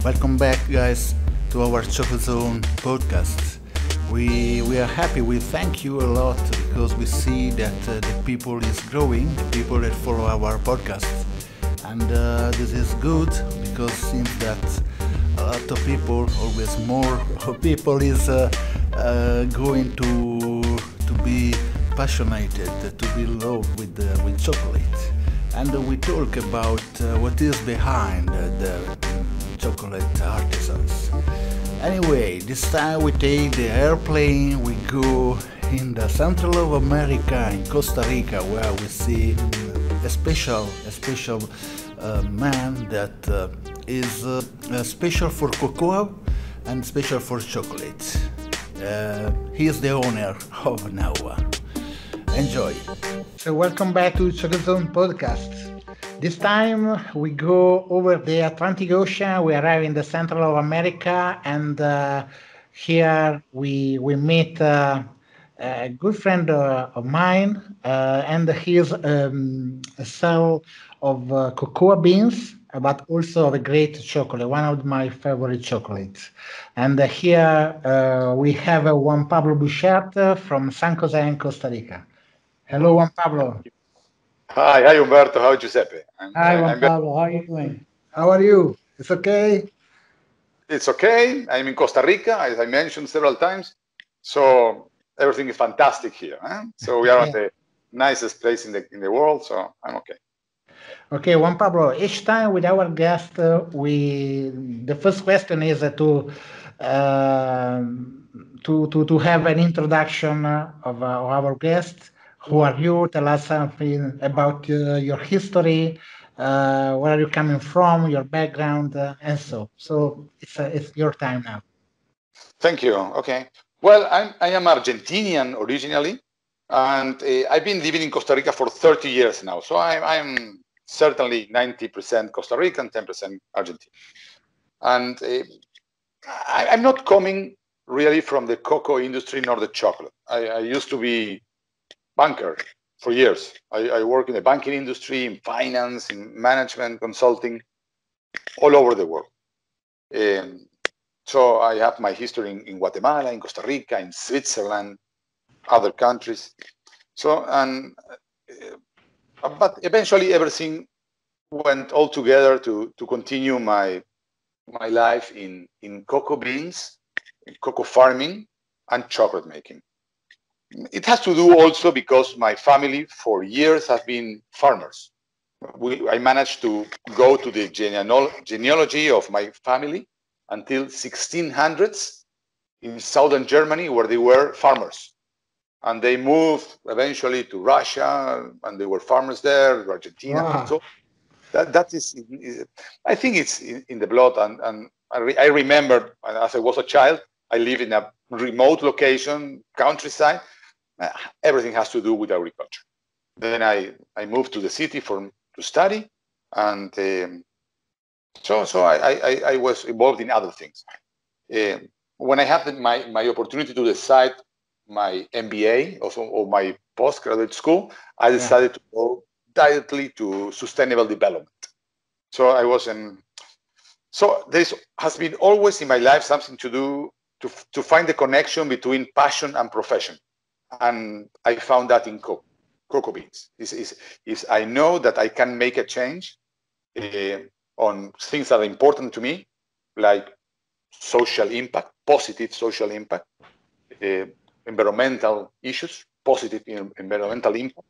Welcome back, guys, to our Chocozone podcast. We are happy. We thank you a lot because we see that the people is growing, the people that follow our podcast, and this is good because seems that a lot of people, always more people, is going to be passionate, to be loved with chocolate, and we talk about what is behind the chocolate artisans. Anyway, this time we take the airplane, we go in the Central of America, in Costa Rica, where we see a special man that is special for cocoa and special for chocolate. He is the owner of Nahua. Enjoy. So welcome back to Chocozone podcast. This time we go over the Atlantic Ocean. We arrive in the Central of America, and here we meet a good friend of mine, and he is a seller of cocoa beans, but also of a great chocolate, one of my favorite chocolates. And here we have Juan Pablo Buchert from San Jose, Costa Rica. Hello, Juan Pablo. Hi, Umberto. How Giuseppe? Hi, Juan Pablo. How are you doing? How are you? It's okay? It's okay. I'm in Costa Rica, as I mentioned several times. So everything is fantastic here. So we are at the nicest place in the world. So I'm okay. Okay, Juan Pablo. Each time with our guest, the first question is to have an introduction of our guest. Who are you? Tell us something about your history, where are you coming from, your background, and so. So it's your time now. Thank you. Okay. Well, I am Argentinian originally, and I've been living in Costa Rica for 30 years now. So I'm certainly 90% Costa Rican, 10% Argentine. And I'm not coming really from the cocoa industry nor the chocolate. I used to be banker for years. I work in the banking industry, in finance, in management, consulting, all over the world. So I have my history in Guatemala, in Costa Rica, in Switzerland, other countries. So, but eventually everything went all together to continue my life in cocoa beans, in cocoa farming, and chocolate making. It has to do also because my family for years have been farmers. I managed to go to the genealogy of my family until 1600s in southern Germany, where they were farmers. And they moved eventually to Russia, and they were farmers there, to Argentina. Wow. So that is, I think it's in the blood. And I remember as I was a child, I lived in a remote location, countryside. Everything has to do with agriculture. Then I moved to the city to study, and so I was involved in other things. When I had my opportunity to decide my MBA or my postgraduate school, I decided to go directly to sustainable development. So I was So this has been always in my life something to do to find the connection between passion and profession. And I found that in cocoa beans. Is I know that I can make a change on things that are important to me, like social impact, positive social impact, environmental issues, positive environmental impact,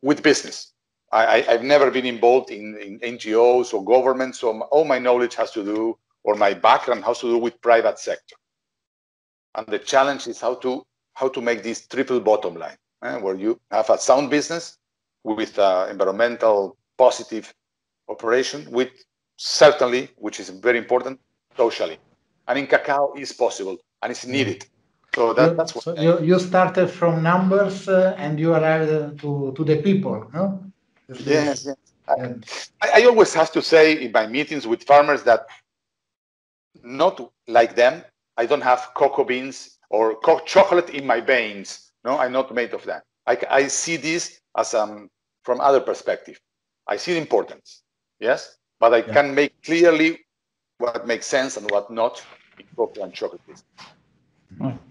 with business. I've never been involved in NGOs or governments, so all my knowledge has to do, or my background has to do with private sector. And the challenge is how to make this triple bottom line, where you have a sound business with environmental positive operation, with certainly, which is very important, socially. And in cacao is possible and it's needed. So that's what you started from numbers and you arrived to the people, no? Yes. I always have to say in my meetings with farmers that not like them, I don't have cocoa beans or chocolate in my veins. No, I'm not made of that. I see this as from other perspective. I see the importance, yes, but I can make clearly what makes sense and what not in cocoa and chocolate business.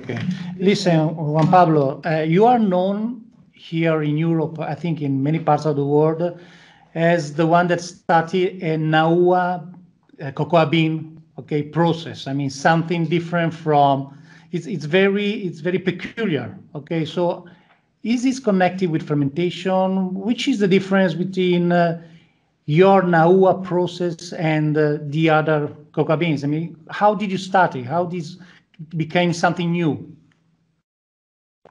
Okay. Listen, Juan Pablo, you are known here in Europe, I think in many parts of the world, as the one that started a Nahua cocoa bean, okay, process. I mean, something different from, it's very peculiar, okay? So is this connected with fermentation? Which is the difference between your Nahua process and the other cocoa beans? I mean, how did you start it? How this became something new?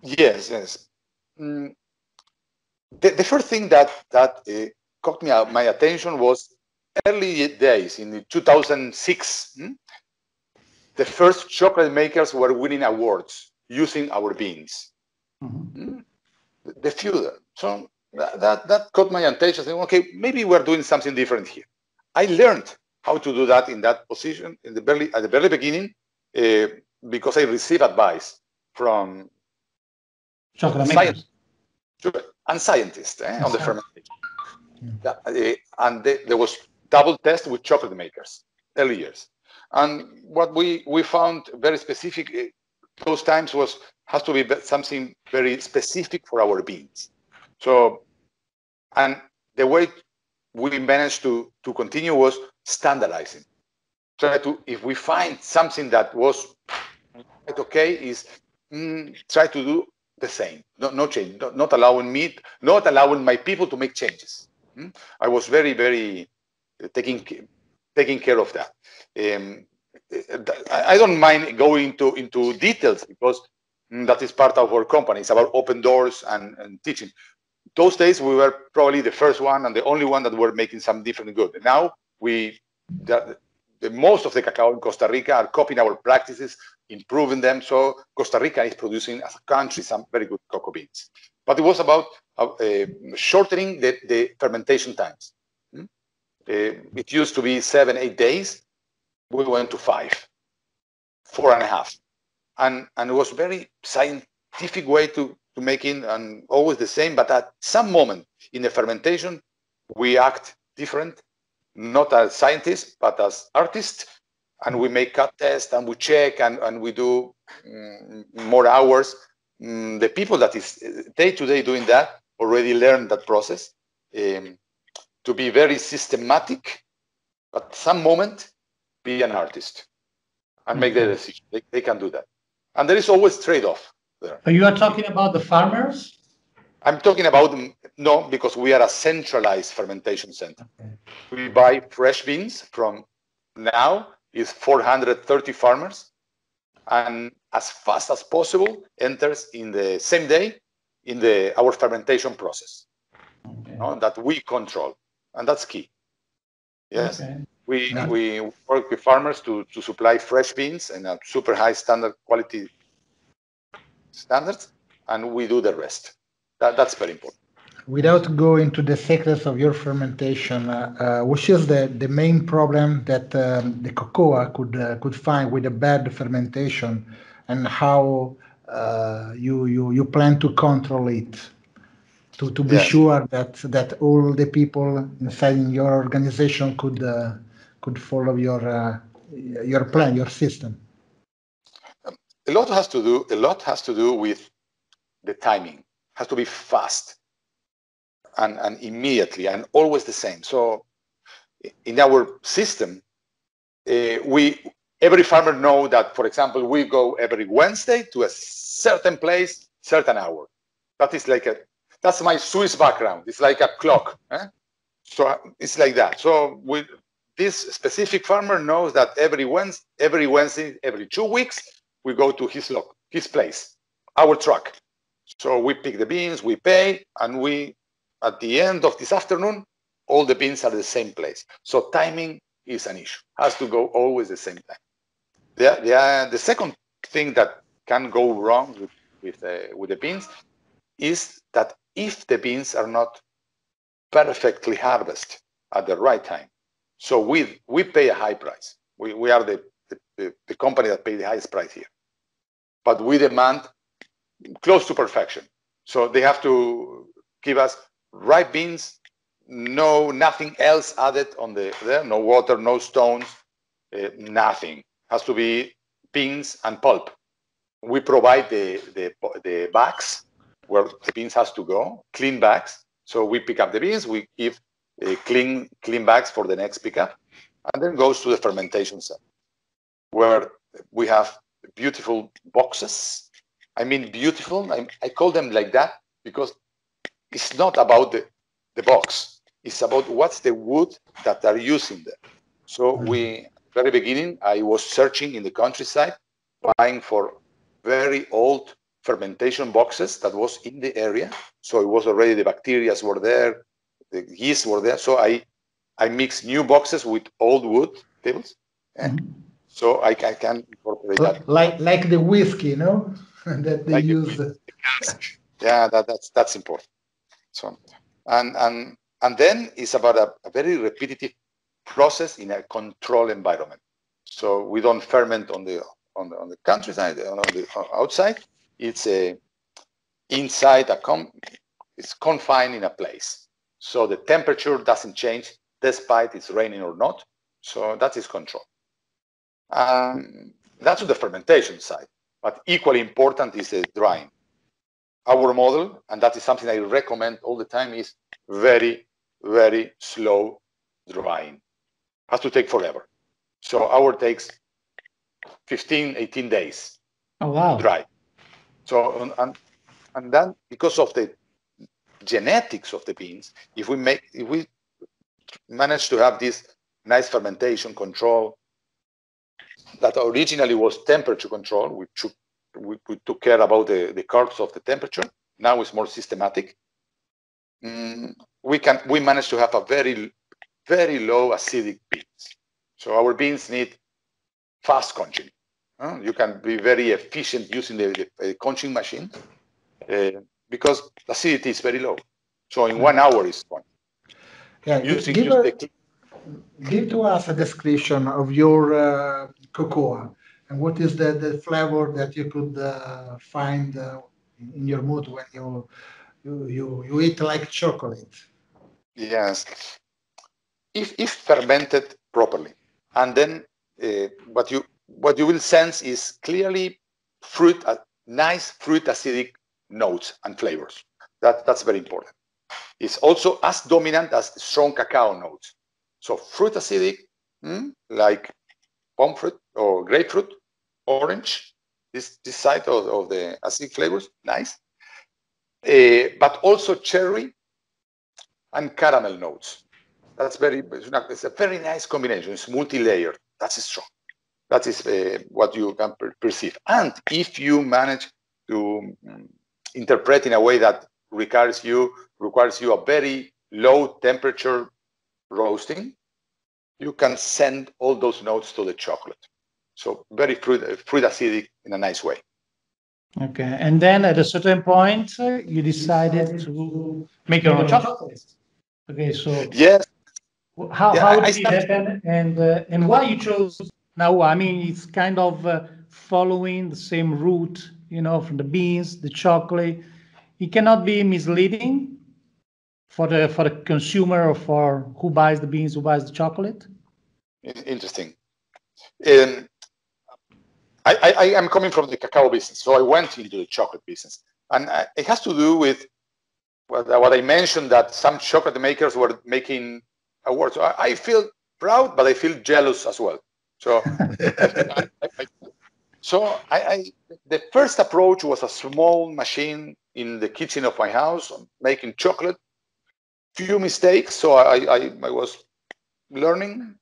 Yes. The first thing that caught my attention was early days in 2006. The first chocolate makers were winning awards using our beans. The few. So that caught my attention. Saying, okay, maybe we're doing something different here. I learned how to do that in that position at the very beginning because I received advice from chocolate makers and scientists on the fermentation. And there was double test with chocolate makers early years. And what we found very specific those times has to be something very specific for our beans. So, and the way we managed to continue was standardizing. If we find something that was okay, is try to do the same, no change, not allowing my people to make changes. I was very taking care of that. I don't mind going into details because that is part of our company. It's about open doors and teaching. Those days we were probably the first one and the only one that were making some different good. Now most of the cacao in Costa Rica are copying our practices, improving them. So Costa Rica is producing as a country some very good cocoa beans. But it was about shortening the fermentation times. It used to be 7-8 days. We went to 4.5. And it was very scientific way to make it, and always the same. But at some moment in the fermentation, we act different. Not as scientists, but as artists, and we make cut tests and we check and we do more hours. The people that is day to day doing that already learned that process to be very systematic, but at some moment be an artist and make the decision. They can do that, and there is always trade-off there. You are talking about the farmers? I'm talking about no, because we are a centralized fermentation center. Okay. We buy fresh beans from now is 430 farmers, and as fast as possible enters in the same day in our fermentation process. Okay. That we control, and that's key. Yes, okay. We work with farmers to supply fresh beans and a super high standard quality standards, and we do the rest. That's very important. Without going into the secrets of your fermentation, which is the main problem that the cocoa could find with a bad fermentation, and how you plan to control it to be sure that all the people inside your organization could follow your plan, your system. A lot has to do with the timing. Has to be fast and immediately and always the same. So in our system, every farmer know that, for example, we go every Wednesday to a certain place, certain hour. That is that's my Swiss background. It's like a clock. So it's like that. So this specific farmer knows that every Wednesday, every 2 weeks, we go to his place, our truck. So we pick the beans, we pay, and at the end of this afternoon, all the beans are the same place. So timing is an issue. Has to go always the same time. The second thing that can go wrong with the beans is that if the beans are not perfectly harvested at the right time, so we pay a high price. We are the company that pays the highest price here, but we demand close to perfection. So they have to give us ripe beans, nothing else added on there, no water, no stones, Nothing. Has to be beans and pulp. We provide the bags where the beans has to go, clean bags. So we pick up the beans, we give clean bags for the next pickup, and then goes to the fermentation cell, where we have beautiful boxes. I mean beautiful, I call them like that because it's not about the box. It's about what's the wood that they're using there. So we, very beginning, I was searching in the countryside, buying for very old fermentation boxes that was in the area. So it was already, the bacteria were there, the yeast were there. So I mixed new boxes with old wood tables. So I can incorporate that. Like the whiskey, no? That they like use. Yeah, that's important. So, and then it's about a very repetitive process in a controlled environment. So we don't ferment on the countryside, on the outside. It's inside it's confined in a place. So the temperature doesn't change despite it's raining or not. So that is control. That's the fermentation side. But equally important is the drying. Our model, and that is something I recommend all the time, is very, very slow drying. Has to take forever. So our takes 15, 18 days to dry. So, and then because of the genetics of the beans, if we manage to have this nice fermentation control that originally was temperature control, we took care about the curves of the temperature. Now it's more systematic. We manage to have a very, very low acidic beans. So our beans need fast conching. You can be very efficient using the conching machine because acidity is very low. So in 1 hour is gone. Yeah, give to us a description of your cocoa and what is the flavor that you could find in your mood when you eat like chocolate. Yes, if fermented properly, and then what you will sense is clearly nice fruit acidic notes and flavors. That's very important. It's also as dominant as strong cacao notes. So fruit acidic, like palm fruit or grapefruit, orange, this side of the acidic flavors, nice. But also cherry and caramel notes. It's a very nice combination. It's multi-layered. That's strong. That is what you can perceive. And if you manage to interpret in a way that requires you a very low temperature roasting, you can send all those notes to the chocolate. So very fruit acidic in a nice way. Okay, and then at a certain point, you decided to make your own chocolate. Okay, so yes, how did it happen, and why you chose Nahua? I mean, it's kind of following the same route, from the beans, the chocolate. It cannot be misleading for the consumer or for who buys the beans, who buys the chocolate. Interesting. I am coming from the cacao business, so I went into the chocolate business, and it has to do with what I mentioned, that some chocolate makers were making awards. So I feel proud, but I feel jealous as well. So, the first approach was a small machine in the kitchen of my house making chocolate. Few mistakes, so I was learning.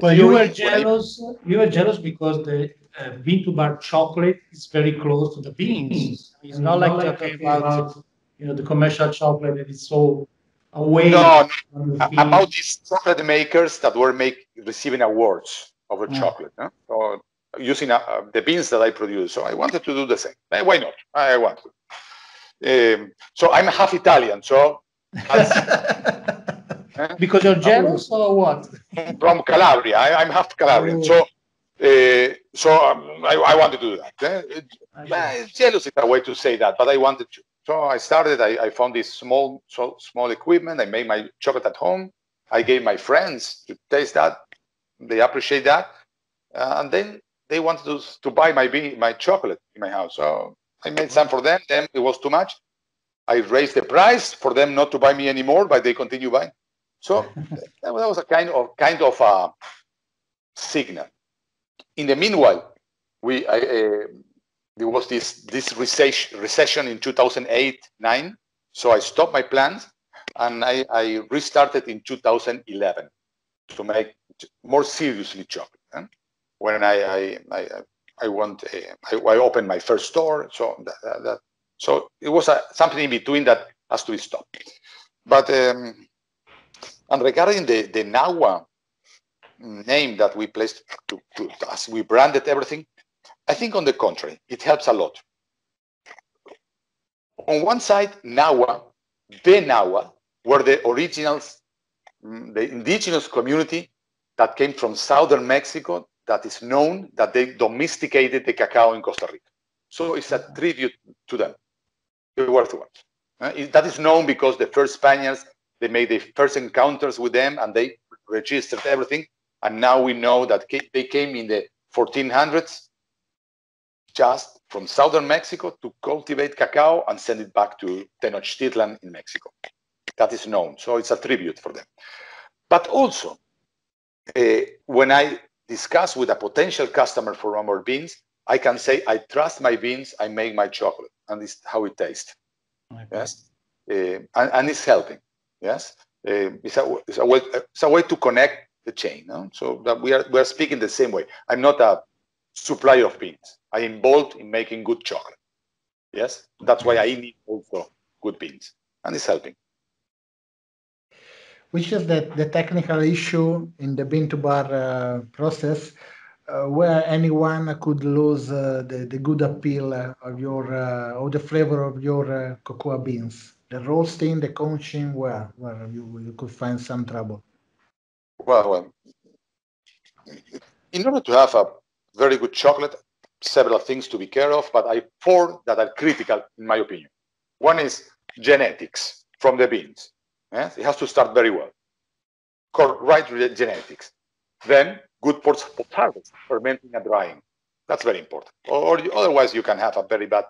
Well, you were jealous. You were jealous because the bean to bar chocolate is very close to the beans. It's not like talking about the commercial chocolate that is so away. No, about these chocolate makers that were receiving awards over chocolate. So using the beans that I produce. So I wanted to do the same. Why not? I want to. So I'm half Italian. So because you're jealous or what? From Calabria. I'm half Calabrian. Oh. So I wanted to do that. Jealous is a way to say that, but I wanted to. So I started. I found this small equipment. I made my chocolate at home. I gave my friends to taste that. They appreciate that. and then they wanted to buy my chocolate in my house. So I made some for them. Then it was too much. I raised the price for them not to buy me anymore, but they continue buying. So that was a kind of a signal. In the meanwhile, there was this recession in 2008-9. So I stopped my plans, and I restarted in 2011 to make more seriously chocolate. When I opened my first store, so it was something in between that has to be stopped. But and regarding the Nahua name that we placed as we branded everything, I think on the contrary, it helps a lot. On one side, Nahua, the Nahua, were the originals, the indigenous community that came from southern Mexico that is known that they domesticated the cacao in Costa Rica. So it's a tribute to them. The worth one. That is known because the first Spaniards, they made the first encounters with them and they registered everything. And now we know that they came in the 1400s just from southern Mexico to cultivate cacao and send it back to Tenochtitlan in Mexico. That is known. So it's a tribute for them. But also, when I discuss with a potential customer for our beans, I can say, I trust my beans, I make my chocolate, and this is how it tastes. Okay. Yes, and it's helping. Yes, it's a way to connect the chain. No? So that we are speaking the same way. I'm not a supplier of beans. I am involved in making good chocolate. Yes, that's why I need also good beans, and it's helping. Which is the technical issue in the bean to bar process, where anyone could lose the good appeal of your or the flavor of your cocoa beans. The roasting, the conching, where you could find some trouble. Well, in order to have a very good chocolate, several things to be care of, but four that are critical in my opinion. One is genetics from the beans. Yes? It has to start very well. Right genetics. Then good post-harvest, fermenting and drying. That's very important. Or otherwise you can have a very bad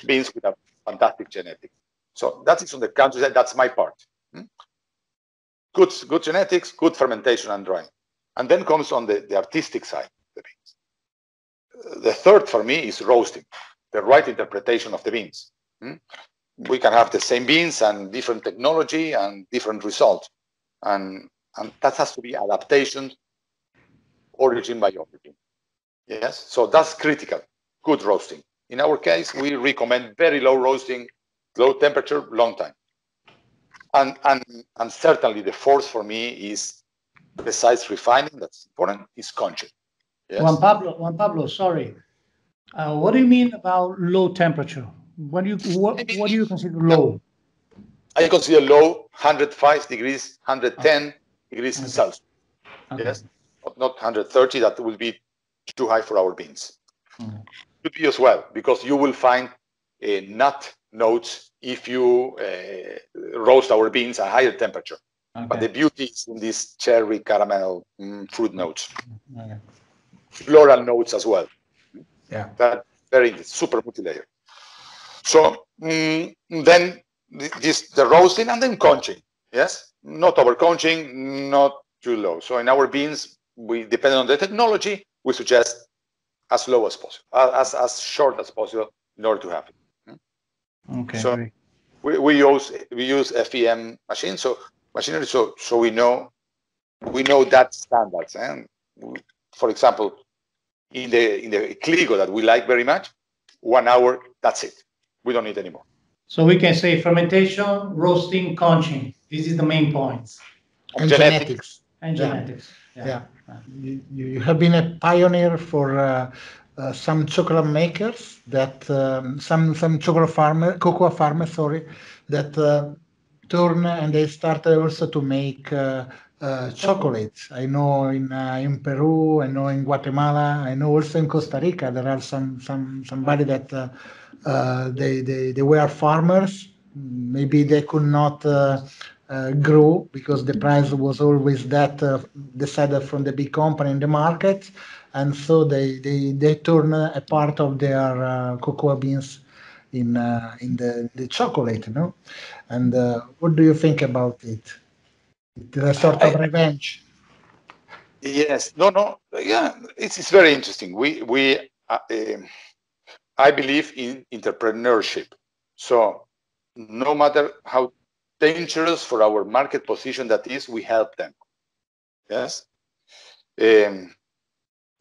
beans with a fantastic genetics. So that is on the countryside. That's my part. Good genetics, good fermentation and drying. And then comes on the artistic side of the beans. The third for me is roasting, the right interpretation of the beans. We can have the same beans and different technology and different results. And that has to be adaptation, origin by origin. Yes, so that's critical, good roasting. In our case, we recommend very low roasting, low temperature, long time. And certainly the fourth for me is, besides refining, that's important, is conching. Yes? Juan Pablo, sorry. What do you mean about low temperature? What do you consider low? I consider low 105 degrees, 110 degrees Celsius. Okay. Yes, not 130. That will be too high for our beans. Could be as well, because you will find nut notes if you roast our beans at higher temperature. Okay. But the beauty is in these cherry, caramel, fruit notes. Okay. Floral notes as well. Yeah, that very super multi-layer. So then the roasting and then conching. Yes, not over conching, not too low. So in our beans, we depending on the technology, we suggest as low as possible, as short as possible in order to have it. Okay. So we use FEM machines, machinery, so we know that standards. And for example, in the Cligo that we like very much, 1 hour, that's it. We don't need any more. So we can say fermentation, roasting, conching. This is the main points. And genetics. And genetics. Yeah. You have been a pioneer for some chocolate makers that some cocoa farmers, that turn and they started also to make chocolates. I know in Peru, I know in Guatemala, I know also in Costa Rica there are somebody that they were farmers. Maybe they could not grow because the price was always that decided from the big company in the market. and so they turn a part of their cocoa beans in the chocolate, no? And what do you think about it? It's a sort of revenge. Yes, no, yeah, it's very interesting. I believe in entrepreneurship. So no matter how dangerous for our market position that is, we help them. Yes.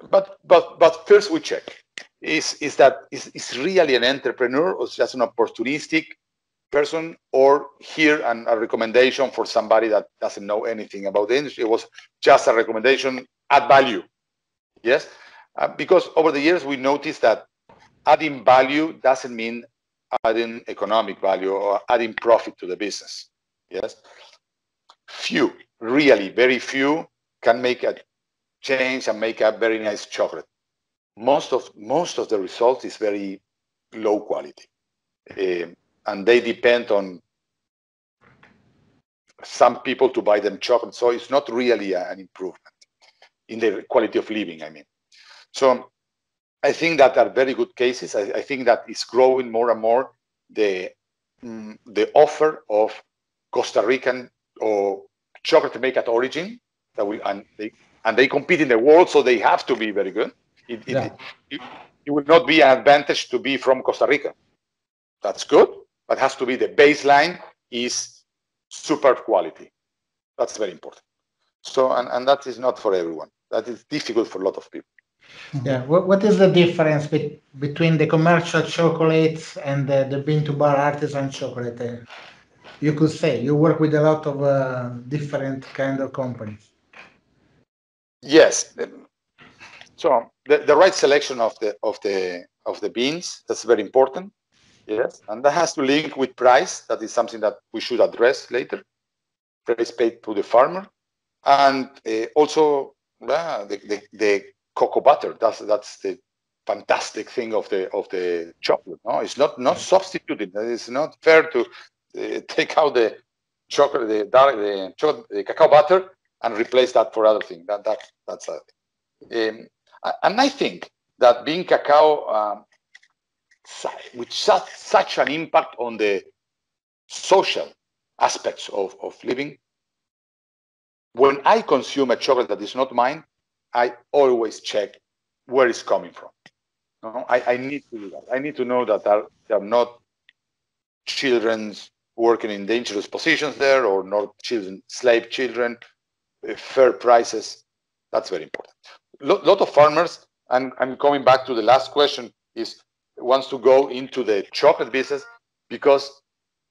But first we check: is really an entrepreneur or just an opportunistic person, or here and a recommendation for somebody that doesn't know anything about the industry? It was just a recommendation, add value. Yes, because over the years we noticed that adding value doesn't mean adding economic value or adding profit to the business. Yes, few, really very few, can make a change and make a very nice chocolate. Most of the result is very low quality, and they depend on some people to buy them chocolate. So it's not really an improvement in the quality of living, I mean. So I think that are very good cases. I think that it's growing more and more the offer of Costa Rican or chocolate made at origin that and they compete in the world, so they have to be very good. It will not be an advantage to be from Costa Rica. That's good, but has to be the baseline is superb quality. That's very important. So and that is not for everyone. That is difficult for a lot of people. Yeah, what is the difference between the commercial chocolates and the bean to bar artisan chocolate? You could say you work with a lot of different kind of companies. Yes. So the right selection of the beans, that's very important. Yes, and that has to link with price. That is something that we should address later. Price paid to the farmer, and also the cocoa butter. That's the fantastic thing of the chocolate. No, it's not substituted. It's not fair to take out the chocolate, the cacao butter, and replace that for other things. That's a and I think that being cacao with such an impact on the social aspects of living, when I consume a chocolate that is not mine, I always check where it's coming from. No? I need to do that. I need to know that there are not children working in dangerous positions there, or not children, slave children, fair prices. That's very important. Lot of farmers, and I'm coming back to the last question, is wants to go into the chocolate business because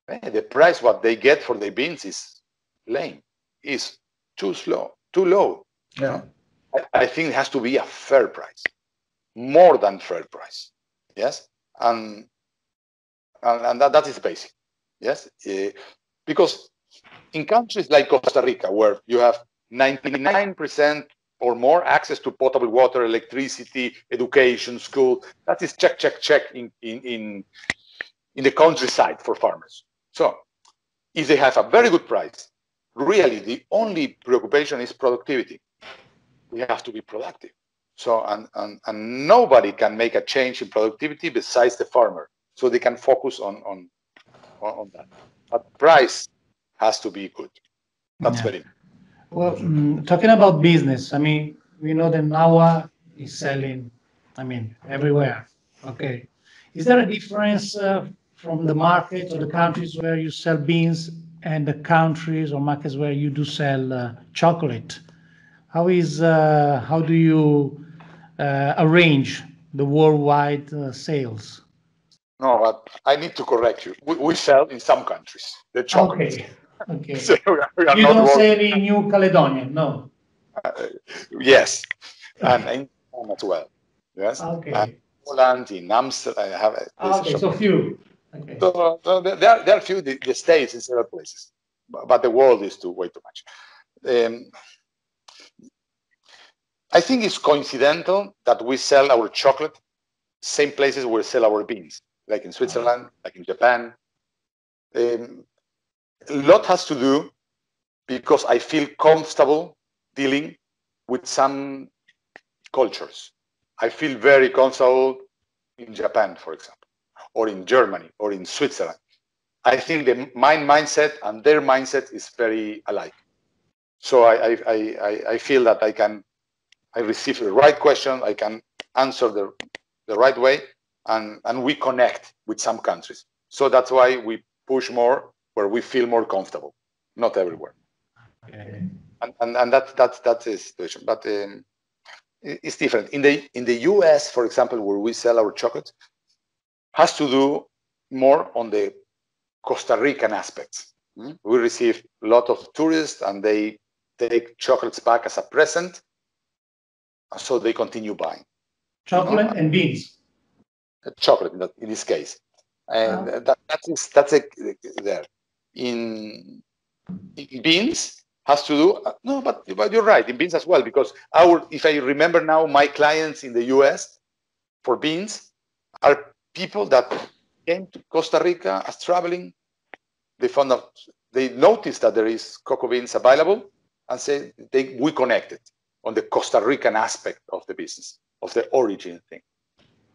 the price what they get for the beans is lame, is too low. Yeah. I think it has to be a fair price, more than fair price. Yes, and that is basic. Yes, because in countries like Costa Rica, where you have 99% or more access to potable water, electricity, education, school, that is check in the countryside for farmers. So if they have a very good price, really the only preoccupation is productivity. We have to be productive. So and nobody can make a change in productivity besides the farmer. So they can focus on that. But price has to be good. That's very important. Well, talking about business, I mean, we know that Nahua is selling, I mean, everywhere. Okay. Is there a difference from the market or the countries where you sell beans and the countries or markets where you do sell chocolate? How do you arrange the worldwide sales? No, but I need to correct you. We sell in some countries the chocolate. Okay. So we are You not don't working. sell in New Caledonia, no? Yes, and in Japan as well. Yes. Okay. And Poland, in Amsterdam, I have a Okay, shop. so few. Okay. So there are few the states in several places, but the world is way too much. I think it's coincidental that we sell our chocolate same places where we sell our beans, like in Switzerland, like in Japan. A lot has to do because I feel comfortable dealing with some cultures. I feel very comfortable in Japan, for example, or in Germany, or in Switzerland. I think my mindset and their mindset is very alike. So I feel that I receive the right question, I can answer the right way, and we connect with some countries. So that's why we push more where we feel more comfortable, not everywhere. Okay. And that's the situation. But it's different. In the US, for example, where we sell our chocolates, has to do more on the Costa Rican aspects. We receive a lot of tourists and they take chocolates back as a present, so they continue buying. Chocolate and beans. Chocolate in this case, and that's there. In beans has to do no, but you're right in beans as well, because if I remember now, my clients in the US for beans are people that came to Costa Rica as traveling. They noticed that there is cocoa beans available and say we connected on the Costa Rican aspect of the business, of the origin thing.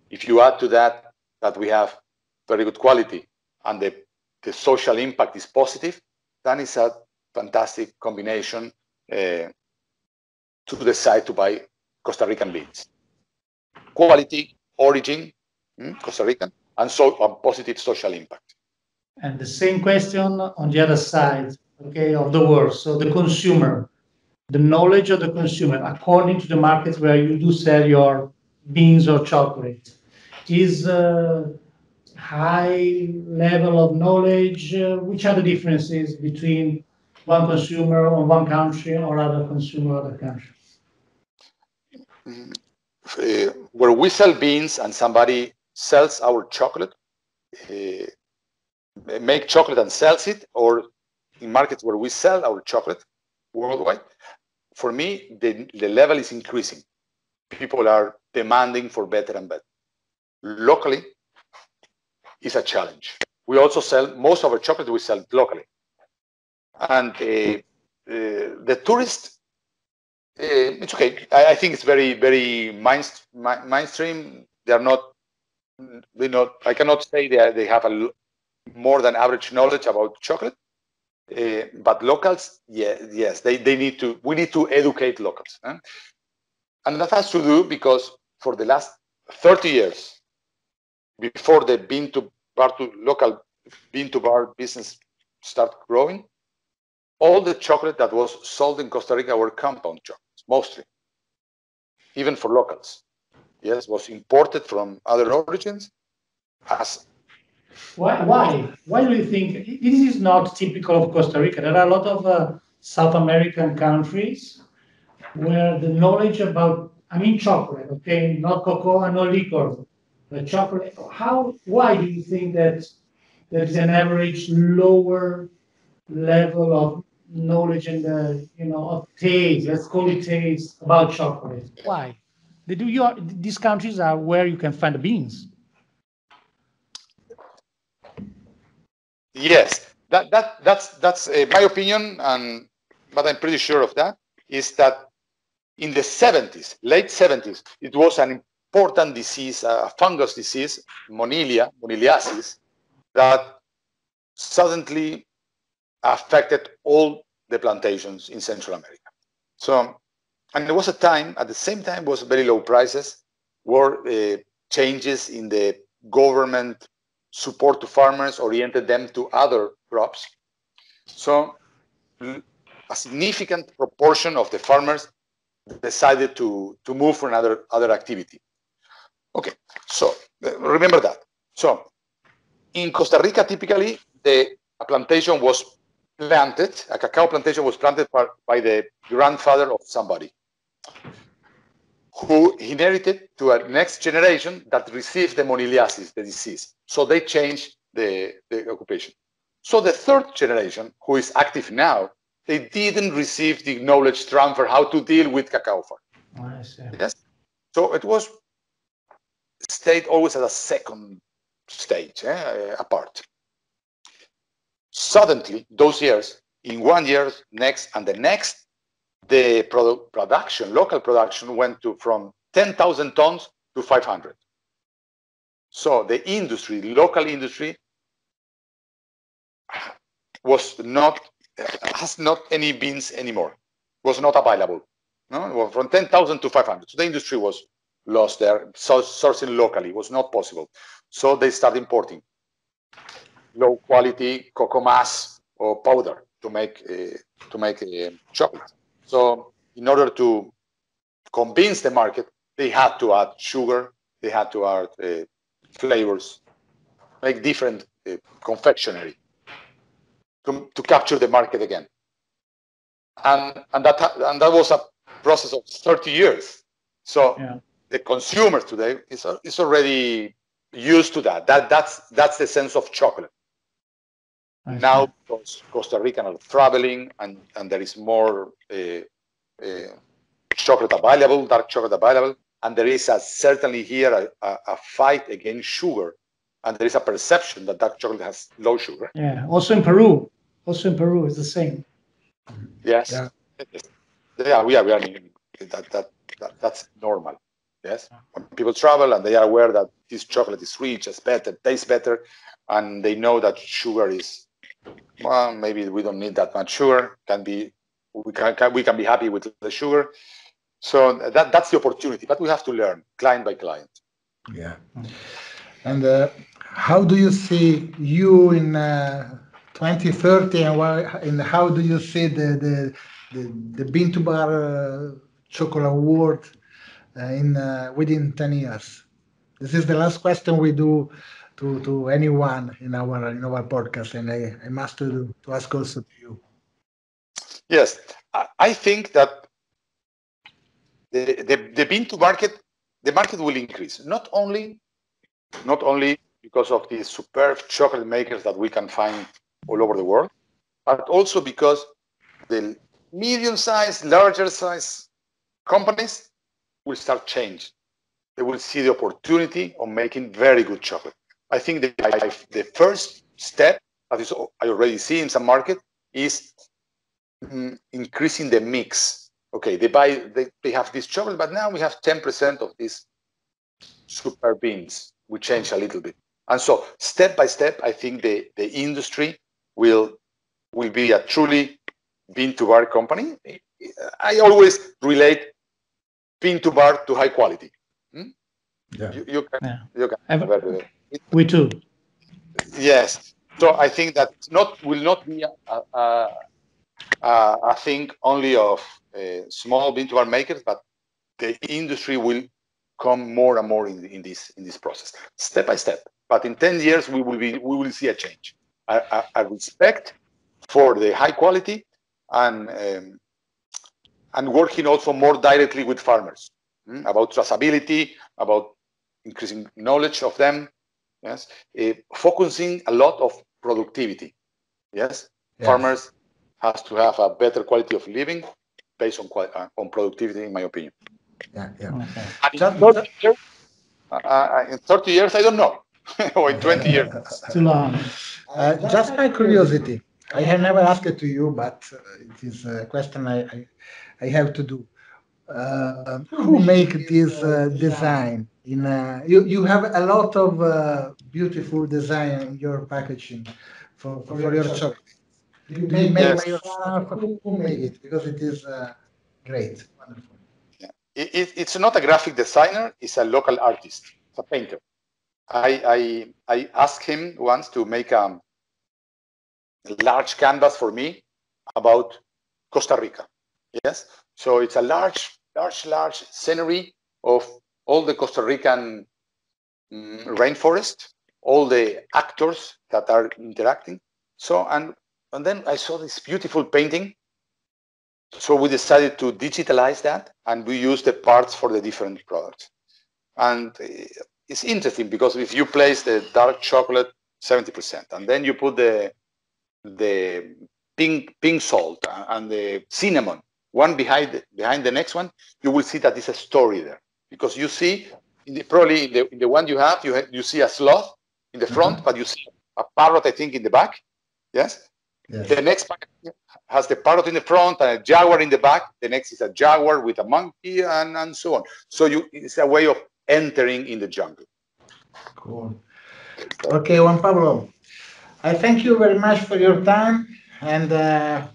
If you add to that we have very good quality and the social impact is positive, then it's a fantastic combination to decide to buy Costa Rican beans. Quality, origin, Costa Rican, and so a positive social impact. And the same question on the other side, okay, of the world. So the consumer, the knowledge of the consumer, according to the markets where you do sell your beans or chocolate, is high level of knowledge. Which are the differences between one consumer or one country or other consumer other countries? Where we sell beans and somebody sells our chocolate, make chocolate and sells it, or in markets where we sell our chocolate worldwide, for me, the level is increasing. People are demanding for better and better. Locally, it's a challenge. We also sell, most of our chocolate we sell locally. And the tourist, it's okay. I think it's very, very mainstream. I cannot say they have more than average knowledge about chocolate. But locals, yes, we need to educate locals. And that has to do because for the last 30 years, before the local bean to bar business started growing, all the chocolate that was sold in Costa Rica were compound chocolates, mostly, even for locals. Yes, was imported from other origins. Why? Why do you think this is not typical of Costa Rica? There are a lot of South American countries where the knowledge about, chocolate, okay, not cocoa and no liquor, but chocolate. Why do you think that there is an average lower level of knowledge and of taste, let's call it taste, about chocolate? Why? These countries are where you can find the beans. Yes, that's my opinion, but I'm pretty sure of that, is that in the 70s, late 70s, it was an important disease, a fungus disease, moniliasis, that suddenly affected all the plantations in Central America. So, and there was a time, at the same time, was very low prices, were changes in the government support to farmers oriented them to other crops. So a significant proportion of the farmers decided to move for other activity. Okay, so remember that. So in Costa Rica, typically a plantation was planted, a cacao plantation was planted by the grandfather of somebody who inherited to a next generation that received the moniliasis, the disease. So they changed the occupation. So the third generation, who is active now, they didn't receive the knowledge transfer how to deal with cacao farm. I see. Yes. So it was stayed always at a second stage, apart. Suddenly, those years, in 1 year, next, and the next, the production, local production, went from 10,000 tons to 500. So the industry, local industry, has not any beans anymore. Was not available. No, from 10,000 to 500. So the industry was lost there. So sourcing locally was not possible. So they start importing low quality cocoa mass or powder to make chocolate. So in order to convince the market, they had to add sugar, they had to add flavors, make different confectionery to capture the market again. And that was a process of 30 years. So the consumer today is already used to that. That's the sense of chocolate. Now, because Costa Ricans are traveling and there is more chocolate available, dark chocolate available, and there is certainly here a fight against sugar, and there is a perception that dark chocolate has low sugar. Yeah, also in Peru. It's the same. Yes. Yeah, we are. That's normal. Yes. When people travel and they are aware that this chocolate is rich, it's better, tastes better, and they know that sugar is, well, maybe we don't need that much sugar. We can be happy with the sugar. So that's the opportunity, but we have to learn client by client. Yeah. And how do you see you in 2030, and how do you see the Bean to Bar chocolate world within 10 years? This is the last question we do to anyone in our podcast, and I must to ask also to you. Yes, I think that the bean to market, the market will increase, not only because of the superb chocolate makers that we can find all over the world, but also because the medium-sized, larger-sized companies will start change. They will see the opportunity of making very good chocolate. I think the first step, as I already see in some market, is increasing the mix. Okay, they have this chocolate, but now we have 10% of these super beans. We change a little bit, and so step by step, I think the industry will be a truly bean to bar company. I always relate bean to bar to high quality. Yeah. You can. We too. Yes. So I think that will not be a thing only of small bean to bar makers, but the industry will come more and more in this process, step by step. But in 10 years, we will see a change. I respect for the high quality and working also more directly with farmers about traceability, about increasing knowledge of them. Yes, focusing a lot of productivity. Yes, farmers has to have a better quality of living based on productivity, in my opinion. Yeah. Okay. In 30 years, I don't know, or in 20 years. Too long. Just my curiosity. I have never asked it to you, but it is a question I have to do. Who make this design? You have a lot of beautiful design in your packaging for your chocolate. You made by yourself. Who made it? Because it is great, wonderful. Yeah. It's not a graphic designer. It's a local artist. It's a painter. I asked him once to make a large canvas for me about Costa Rica. Yes. So it's a large scenery of all the Costa Rican rainforest, all the actors that are interacting. So and then I saw this beautiful painting. So we decided to digitalize that, and we use the parts for the different products. And it's interesting because if you place the dark chocolate 70%, and then you put the pink salt and the cinnamon one behind the next one, you will see that there's a story there, because you see probably in the one you see a sloth in the front, but you see a parrot, I think, in the back. Yes. The next pack has the parrot in the front and a jaguar in the back. The next is a jaguar with a monkey, and so on. So it's a way of entering in the jungle. Cool. Okay, Juan Pablo, I thank you very much for your time, and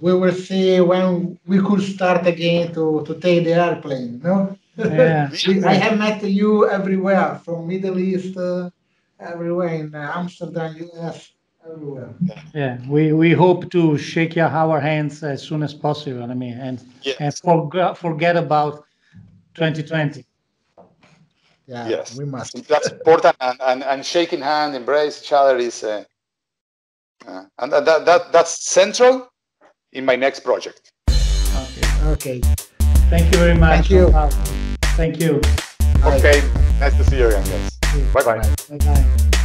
we will see when we could start again to take the airplane. No? Yeah. I have met you everywhere, from Middle East, everywhere in Amsterdam, US, everywhere. Yeah, we hope to shake our hands as soon as possible. I mean, and forget about 2020. Yeah, Yes, we must. that's important, and shaking hand, embrace each other is, and that's central in my next project. Okay. Thank you very much. Thank you. Thank you. Okay, nice to see you again, guys. Bye-bye. Bye-bye.